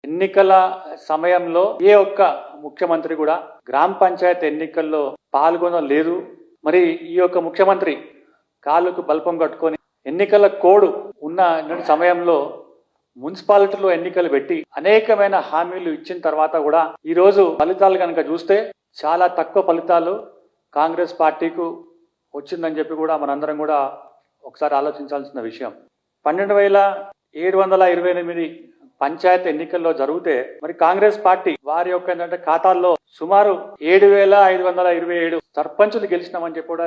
ఎన్నికల సమయంలో ఏ ఒక్క ముఖ్యమంత్రి కూడా గ్రామ పంచాయతీ ఎన్నికల్లో పాల్గొనలేదు. మరి ఈ యొక్క ముఖ్యమంత్రి కాళ్ళకు బల్పం కట్టుకొని ఎన్నికల కోడ్ ఉన్న సమయంలో మున్సిపాలిటీలో ఎన్నికలు పెట్టి అనేకమైన హామీలు ఇచ్చిన తర్వాత కూడా ఈరోజు ఫలితాలు కనుక చూస్తే చాలా తక్కువ ఫలితాలు కాంగ్రెస్ పార్టీకు వచ్చిందని చెప్పి కూడా మనందరం కూడా ఒకసారి ఆలోచించాల్సిన విషయం. 12,728 పంచాయతీ ఎన్నికల్లో జరిగితే మరి కాంగ్రెస్ పార్టీ వారి యొక్క ఏంటంటే ఖాతాల్లో సుమారు 7,527 సర్పంచులు గెలిచినామని చెప్పి కూడా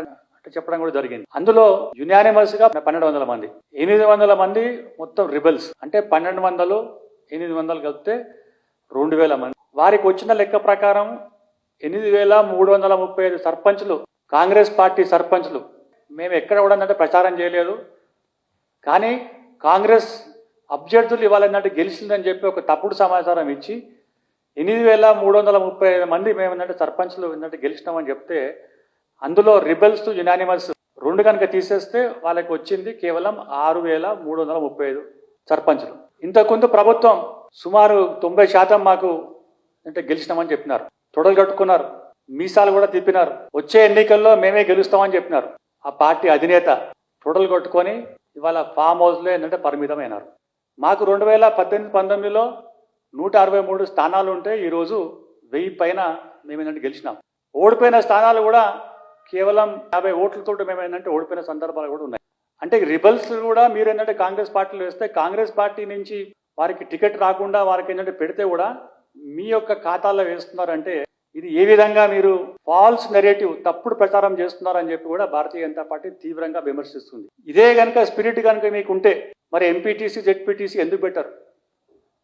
చెప్పడం కూడా జరిగింది. అందులో యునానిమస్ గా 1,200 మంది, 800 మంది మొత్తం రిబల్స్, అంటే 1,200 800 కలిపితే 2,000 మంది. వారికి వచ్చిన లెక్క ప్రకారం 8,335 సర్పంచులు కాంగ్రెస్ పార్టీ సర్పంచులు. మేము ఎక్కడ కూడా అంటే ప్రచారం చేయలేదు, కానీ కాంగ్రెస్ అభ్యర్థులు ఇవ్వాలన్నట్టు గెలిచిందని చెప్పి ఒక తప్పుడు సమాచారం ఇచ్చి 8,335 మంది మేము ఏంటంటే సర్పంచ్లు ఏంటంటే గెలిచినామని చెప్తే అందులో రిబల్స్ యునానిమస్ 2 కనుక తీసేస్తే వాళ్ళకి వచ్చింది కేవలం 6,335 సర్పంచ్లు. ఇంతకుముందు ప్రభుత్వం సుమారు 90% మాకు అంటే గెలిచినామని చెప్పినారు, తొడలు కట్టుకున్నారు, మీసాలు కూడా తిప్పినారు. వచ్చే ఎన్నికల్లో మేమే గెలుస్తామని చెప్పినారు. ఆ పార్టీ అధినేత తొడలు కొట్టుకొని ఇవాళ ఫామ్ హౌస్లో ఏంటంటే పరిమితమైనారు. మాకు 2018-19లో 163 స్థానాలు ఉంటే ఈరోజు 1000 పైన మేము ఏంటంటే గెలిచినాం. ఓడిపోయిన స్థానాలు కూడా కేవలం 50 ఓట్లతో మేము ఏంటంటే ఓడిపోయిన సందర్భాలు కూడా ఉన్నాయి. అంటే రిబల్స్ కూడా మీరు ఏంటంటే కాంగ్రెస్ పార్టీలో వేస్తే కాంగ్రెస్ పార్టీ నుంచి వారికి టికెట్ రాకుండా వారికి ఏంటంటే పెడితే కూడా మీ యొక్క ఖాతాలో వేస్తున్నారంటే ఇది ఏ విధంగా మీరు ఫాల్స్ నెరేటివ్, తప్పుడు ప్రచారం చేస్తున్నారని చెప్పి కూడా భారతీయ జనతా పార్టీ తీవ్రంగా విమర్శిస్తుంది. ఇదే కనుక స్పిరిట్ కనుక మీకు ఉంటే మరి ఎంపీటీసీ జెడ్పీటీసీ ఎందుకు పెట్టారు?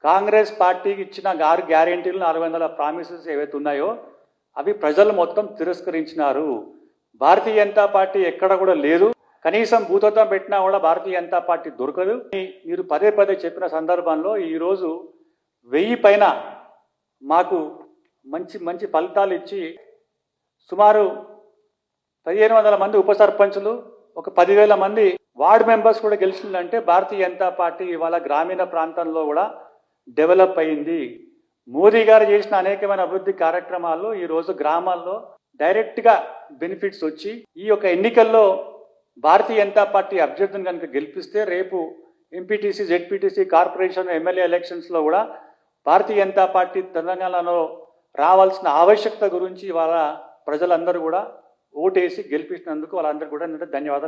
కాంగ్రెస్ పార్టీకి ఇచ్చిన 6 గ్యారెంటీలు 400 ప్రామిసెస్ ఏవైతే ఉన్నాయో అవి ప్రజలు మొత్తం తిరస్కరించినారు. భారతీయ జనతా పార్టీ ఎక్కడ కూడా లేదు, కనీసం భూతత్వం పెట్టినా కూడా భారతీయ జనతా పార్టీ దొరకదు. మీరు పదే పదే చెప్పిన సందర్భంలో ఈరోజు 1000 పైన మాకు మంచి మంచి ఫలితాలు ఇచ్చి సుమారు 1,500 మంది ఉప సర్పంచులు, ఒక 10,000 మంది వార్డు మెంబర్స్ కూడా గెలిచిందంటే భారతీయ జనతా పార్టీ ఇవాళ గ్రామీణ ప్రాంతంలో కూడా డెవలప్ అయింది. మోదీ గారు చేసిన అనేకమైన అభివృద్ధి కార్యక్రమాల్లో ఈరోజు గ్రామాల్లో డైరెక్ట్గా బెనిఫిట్స్ వచ్చి ఈ యొక్క ఎన్నికల్లో భారతీయ జనతా పార్టీ అభ్యర్థిని కనుక గెలిపిస్తే రేపు ఎంపీటీసీ జెడ్పీటీసీ కార్పొరేషన్ ఎమ్మెల్యే ఎలక్షన్స్లో కూడా భారతీయ జనతా పార్టీ తెలంగాణలో రావాల్సిన ఆవశ్యకత గురించి ఇవాళ ప్రజలందరూ కూడా ఓటేసి గెలిపించినందుకు వాళ్ళందరూ కూడా ధన్యవాదాలు.